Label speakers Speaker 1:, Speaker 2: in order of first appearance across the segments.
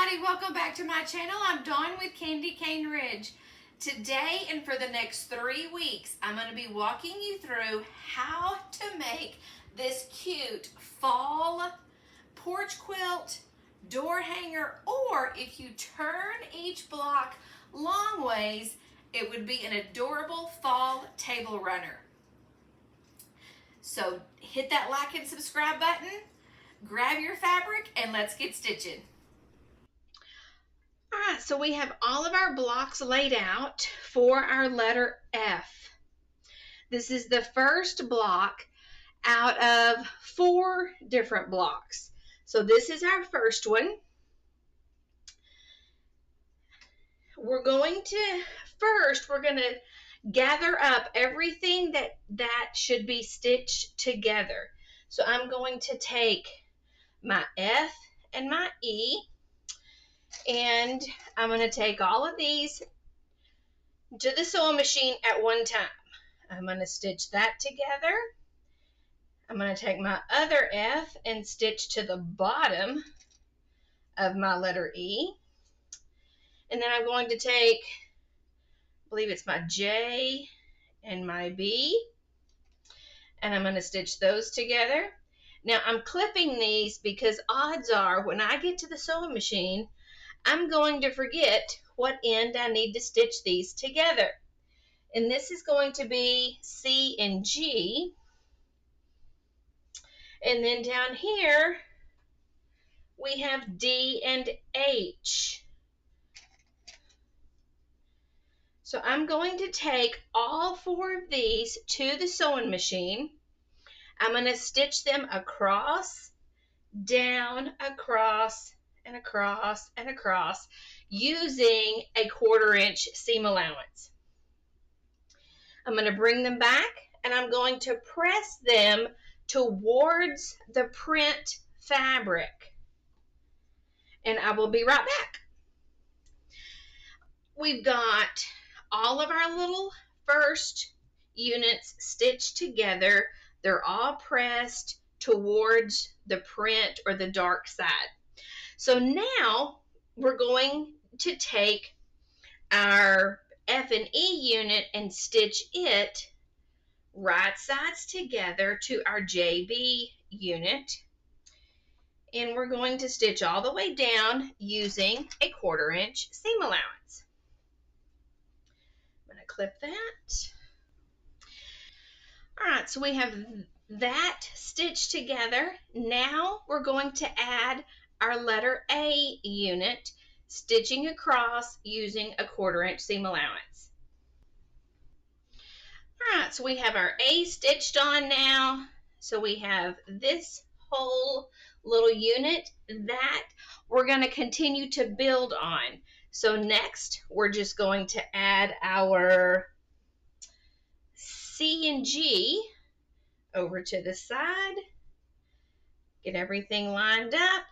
Speaker 1: everybody, welcome back to my channel. I'm Dawn with Candy Cane Ridge. Today and for the next 3 weeks, I'm going to be walking you through how to make this cute fall porch quilt, door hanger, or if you turn each block long ways, it would be an adorable fall table runner. So hit that like and subscribe button, grab your fabric, and let's get stitching. All right, so we have all of our blocks laid out for our letter F. This is the first block out of 4 different blocks. So this is our first one. We're going to gather up everything that should be stitched together. So I'm going to take my F and my E, and I'm going to take all of these to the sewing machine at one time. I'm going to stitch that together. I'm going to take my other F and stitch to the bottom of my letter E. And then I'm going to take, I believe it's my J and my B, and I'm going to stitch those together. Now I'm clipping these because odds are when I get to the sewing machine, I'm going to forget what end I need to stitch these together. And this is going to be C and G. And then down here, we have D and H. So I'm going to take all 4 of these to the sewing machine. I'm going to stitch them across, down, across, and across, and across, using a 1/4 inch seam allowance. I'm going to bring them back and I'm going to press them towards the print fabric. And I will be right back. We've got all of our little first units stitched together. They're all pressed towards the print or the dark side. So now we're going to take our F and E unit and stitch it right sides together to our JB unit. And we're going to stitch all the way down using a 1/4 inch seam allowance. I'm going to clip that. All right, so we have that stitched together. Now we're going to add our letter A unit, stitching across using a 1/4 inch seam allowance. All right, so we have our A stitched on now. So we have this whole little unit that we're going to continue to build on. So next, we're just going to add our C and G over to the side. Get everything lined up.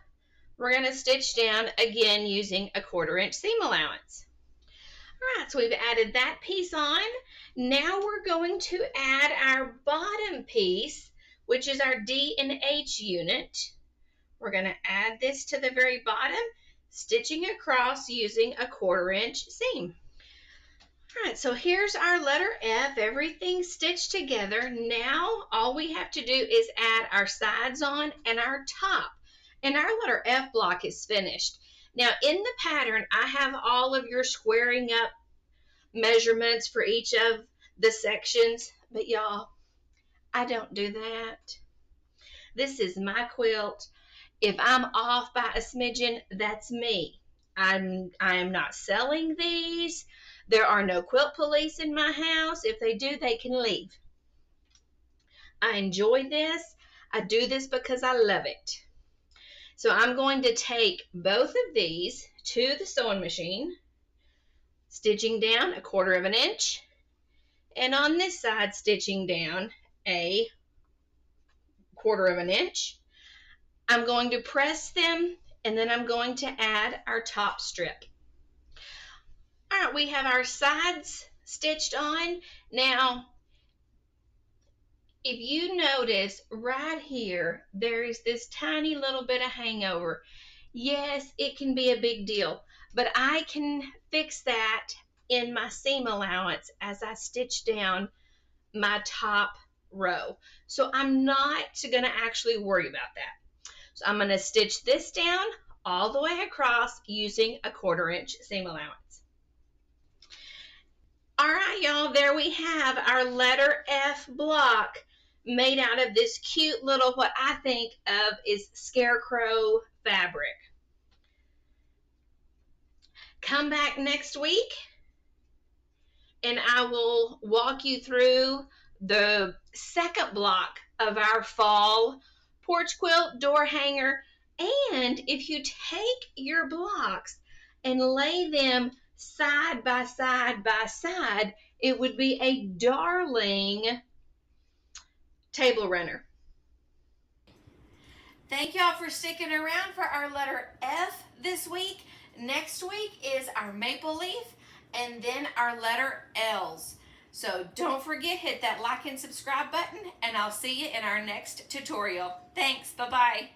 Speaker 1: We're going to stitch down again using a 1/4 inch seam allowance. All right, so we've added that piece on. Now we're going to add our bottom piece, which is our D and H unit. We're going to add this to the very bottom, stitching across using a 1/4 inch seam. All right, so here's our letter F, everything stitched together. Now all we have to do is add our sides on and our top. And our letter F block is finished. Now in the pattern, I have all of your squaring up measurements for each of the sections, but y'all, I don't do that. This is my quilt. If I'm off by a smidgen, that's me. I am not selling these. There are no quilt police in my house. If they do, they can leave. I enjoy this. I do this because I love it. So I'm going to take both of these to the sewing machine, stitching down a 1/4 inch, and on this side stitching down a 1/4 inch. I'm going to press them, and then I'm going to add our top strip. All right, we have our sides stitched on. Now, if you notice right here, there is this tiny little bit of hangover. Yes, it can be a big deal, but I can fix that in my seam allowance as I stitch down my top row. So I'm not going to actually worry about that. So I'm going to stitch this down all the way across using a 1/4 inch seam allowance. All right, y'all, there we have our letter F block made out of this cute little, what I think of is scarecrow fabric. Come back next week and I will walk you through the second block of our fall porch quilt door hanger. And if you take your blocks and lay them side by side by side, it would be a darling table runner.
Speaker 2: Thank y'all for sticking around for our letter F this week. Next week is our maple leaf and then our letter L's. So don't forget, hit that like and subscribe button, and I'll see you in our next tutorial. Thanks, bye-bye.